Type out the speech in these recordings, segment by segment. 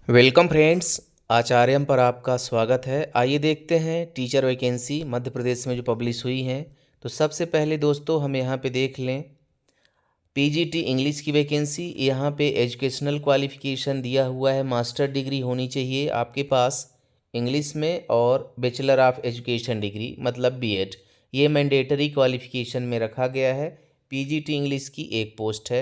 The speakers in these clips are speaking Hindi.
Welcome friends. आचार्यम पर आपका स्वागत है। आइए देखते हैं टीचर वैकेंसी मध्य प्रदेश में जो पब्लिश हुई हैं। तो सबसे पहले दोस्तों हम यहाँ पे देख लें पीजीटी इंग्लिश की वैकेंसी। यहाँ पे एजुकेशनल क्वालिफिकेशन दिया हुआ है, मास्टर डिग्री होनी चाहिए आपके पास इंग्लिश में और बैचलर ऑफ एजुकेशन डिग्री मतलब बीएड। ये मैंडेटरी क्वालिफिकेशन में रखा गया है। पीजीटी इंग्लिश की एक पोस्ट है।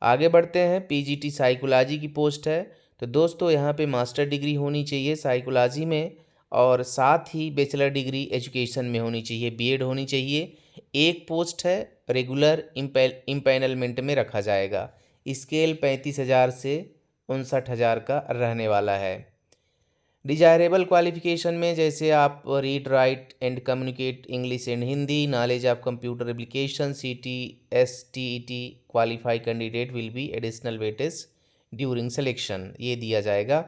आगे बढ़ते हैं, पीजीटी साइकोलॉजी की पोस्ट है। तो दोस्तों यहाँ पे मास्टर डिग्री होनी चाहिए साइकोलॉजी में और साथ ही बैचलर डिग्री एजुकेशन में होनी चाहिए, बीएड होनी चाहिए। एक पोस्ट है, रेगुलर इम्पैनलमेंट में रखा जाएगा। स्केल 35,000 से 59,000 का रहने वाला है। डिजायरेबल क्वालिफिकेशन में जैसे आप read write and communicate English and Hindi, knowledge of computer application, CTSTET qualify candidate will be additional weightage during selection, ये दिया जाएगा।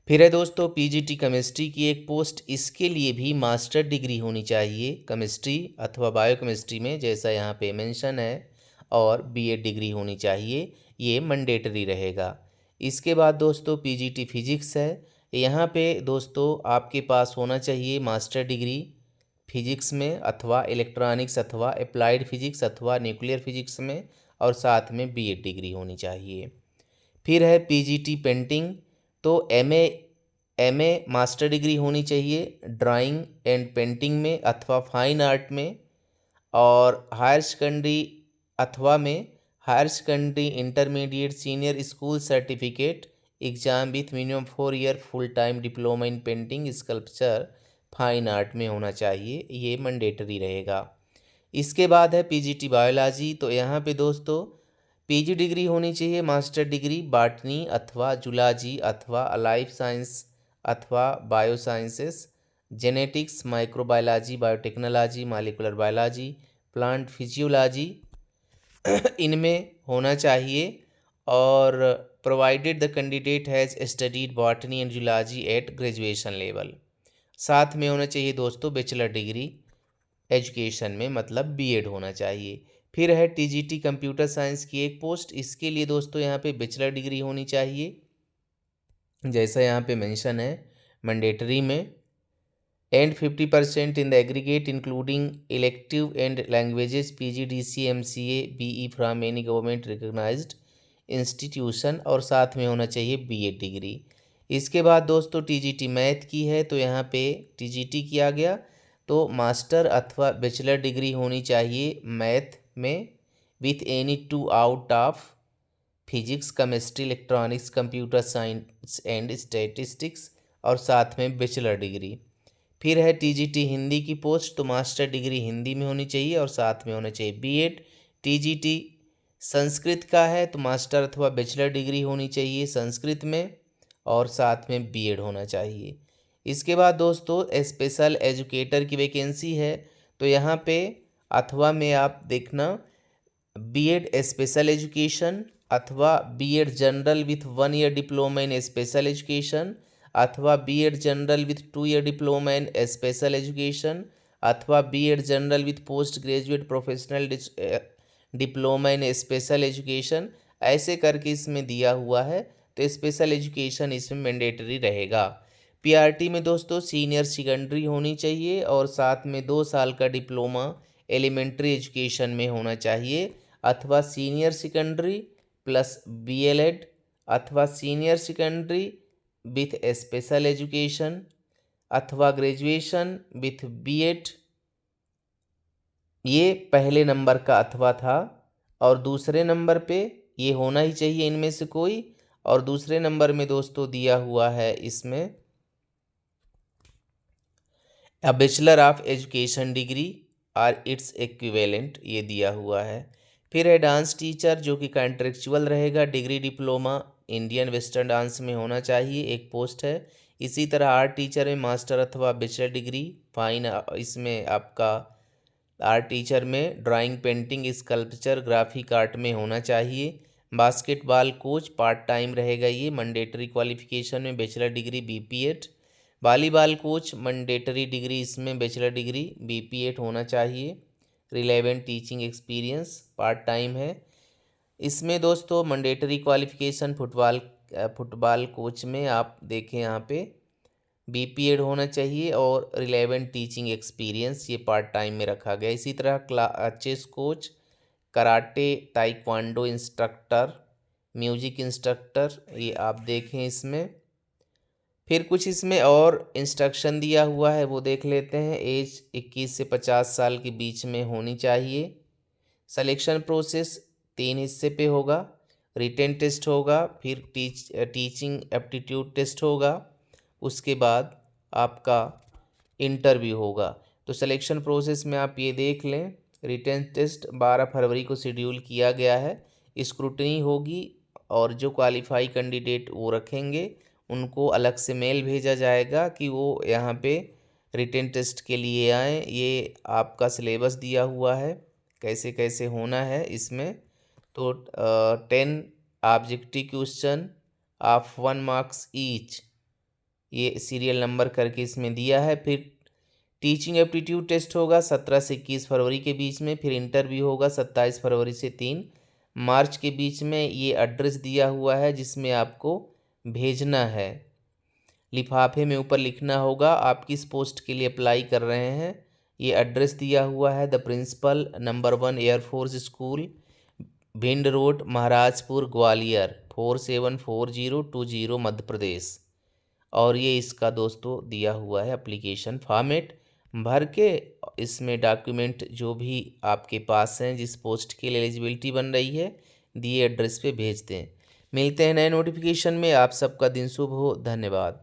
फिर है दोस्तों पीजीटी केमिस्ट्री की एक पोस्ट। इसके लिए भी मास्टर डिग्री होनी चाहिए केमिस्ट्री अथवा बायोकेमिस्ट्री में, जैसा यहाँ पे मेंशन है, और बीएड डिग्री होनी चाहिए, ये मैंडेटरी रहेगा। इसके बाद दोस्तों पीजीटी फिजिक्स है। यहाँ पे दोस्तों आपके पास होना चाहिए मास्टर डिग्री फिजिक्स में अथवा इलेक्ट्रॉनिक्स अथवा अप्लाइड फिजिक्स अथवा न्यूक्लियर फिजिक्स में, और साथ में बीएड डिग्री होनी चाहिए। फिर है पीजीटी पेंटिंग। तो एमए मास्टर डिग्री होनी चाहिए ड्राइंग एंड पेंटिंग में अथवा फाइन आर्ट में, और higher secondary intermediate senior school certificate exam with minimum 4 year full time diploma in painting sculpture fine art में होना चाहिए, ये मैंडेटरी रहेगा। इसके बाद है पीजीटी बायोलॉजी। तो यहाँ पे दोस्तों पीजी डिग्री होनी चाहिए मास्टर डिग्री बॉटनी अथवा जूलॉजी अथवा लाइफ साइंस अथवा biosciences, genetics, microbiology, biotechnology, molecular biology, plant physiology इनमें होना चाहिए। और provided the candidate has studied botany and zoology at graduation level. साथ में होना चाहिए दोस्तों बैचलर डिग्री एजुकेशन में मतलब बीएड होना चाहिए। फिर है टीजीटी कंप्यूटर साइंस की एक पोस्ट। इसके लिए दोस्तों यहाँ पे बैचलर डिग्री होनी चाहिए, जैसा यहाँ पे मेंशन है मैंडेटरी में, and 50% in the aggregate including elective and languages PGDC MCA BE from any government recognized institution, और साथ में होना चाहिए बीएड डिग्री। इसके बाद दोस्तों टीजीटी मैथ की है। तो यहाँ पे टीजीटी किया गया तो मास्टर अथवा बैचलर डिग्री होनी चाहिए मैथ में with any 2 out of physics, chemistry, electronics, computer science and statistics, और साथ में बैचलर डिग्री। फिर है टीजीटी हिंदी की पोस्ट। तो मास्टर डिग्री हिंदी में होनी चाहिए और साथ में होना चाहिए बीएड। टीजीटी संस्कृत का है तो मास्टर अथवा बैचलर डिग्री होनी चाहिए संस्कृत में, और साथ में बीएड होना चाहिए। इसके बाद दोस्तों स्पेशल एजुकेटर की वैकेंसी है। तो यहाँ पे अथवा में आप देखना बीएड स्पेशल एजुकेशन अथवा BEd general with 1 year diploma in special education अथवा BEd general with 2 year diploma in special education अथवा BEd general with post graduate professional diploma in special education, ऐसे करके इसमें दिया हुआ है। तो स्पेशल एजुकेशन इसमें मैंडेटरी रहेगा। पीआरटी में दोस्तों सीनियर सेकेंडरी होनी चाहिए और साथ में 2 साल का डिप्लोमा एलिमेंट्री एजुकेशन में होना चाहिए, अथवा सीनियर सेकेंडरी प्लस बीएलएड अथवा senior secondary with special education अथवा ग्रेजुएशन विथ बीएड, ये पहले नंबर का अथवा था। और दूसरे नंबर पे ये होना ही चाहिए इनमें से कोई, और दूसरे नंबर में दोस्तों दिया हुआ है इसमें a bachelor of education degree और इट्स इक्विवेलेंट, ये दिया हुआ है। फिर है डांस टीचर जो कि कॉन्ट्रेक्चुअल रहेगा, degree diploma Indian western dance में होना चाहिए, एक पोस्ट है। इसी तरह आर्ट टीचर में मास्टर अथवा बैचलर डिग्री फाइन, इसमें आपका आर्ट टीचर में drawing, painting, sculpture, graphic art में होना चाहिए। बास्केटबॉल कोच पार्ट टाइम रहेगा, ये मैंडेटरी क्वालिफिकेशन में bachelor degree BPEd। Volleyball coach mandatory degree इसमें बैचलर डिग्री BPEd होना चाहिए। Relevant teaching experience part time है। इसमें दोस्तों mandatory qualification football football coach में आप देखें यहाँ पे बीपीएड होना चाहिए और रिलेवेंट टीचिंग एक्सपीरियंस, ये पार्ट टाइम में रखा गया। इसी तरह chess coach, karate taekwondo instructor, music instructor, ये आप देखें इसमें। फिर कुछ इसमें और इंस्ट्रक्शन दिया हुआ है वो देख लेते हैं। एज 21 से 50 साल के बीच में होनी चाहिए। सिलेक्शन प्रोसेस 3 हिस्से पे होगा। रिटेन टेस्ट होगा, फिर टीचिंग एप्टीट्यूड टेस्ट होगा, उसके बाद आपका इंटरव्यू होगा। तो सिलेक्शन प्रोसेस में आप ये देख लें, रिटेन टेस्ट 12 फरवरी को शेड्यूल किया गया है। स्क्रूटनी होगी और जो क्वालिफाई कैंडिडेट वो रखेंगे उनको अलग से मेल भेजा जाएगा कि वो यहाँ पे रिटेन टेस्ट के लिए आएँ। ये आपका सिलेबस दिया हुआ है कैसे कैसे होना है इसमें। तो 10 objective question of 1 marks each, ये सीरियल नंबर करके इसमें दिया है। फिर टीचिंग एप्टीट्यूड टेस्ट होगा 17 से 21 फरवरी के बीच में। फिर इंटरव्यू होगा 27 फरवरी से 3 मार्च के बीच में। ये एड्रेस दिया हुआ है जिसमें आपको भेजना है। लिफाफे में ऊपर लिखना होगा आप किस पोस्ट के लिए अप्लाई कर रहे हैं। ये एड्रेस दिया हुआ है the principal, number 1 air force school, Bhind road, Maharajpur, Gwalior 474020 Madhya Pradesh. और ये इसका दोस्तों दिया हुआ है एप्लीकेशन फॉर्मेट भर के। इसमें डॉक्यूमेंट जो भी आपके पास हैं, जिस पोस्ट के लिए एलिजिबिलिटी बन रही है, दिए एड्रेस पे भेज दें। मिलते हैं नए नोटिफिकेशन में। आप सबका दिन शुभ हो। धन्यवाद।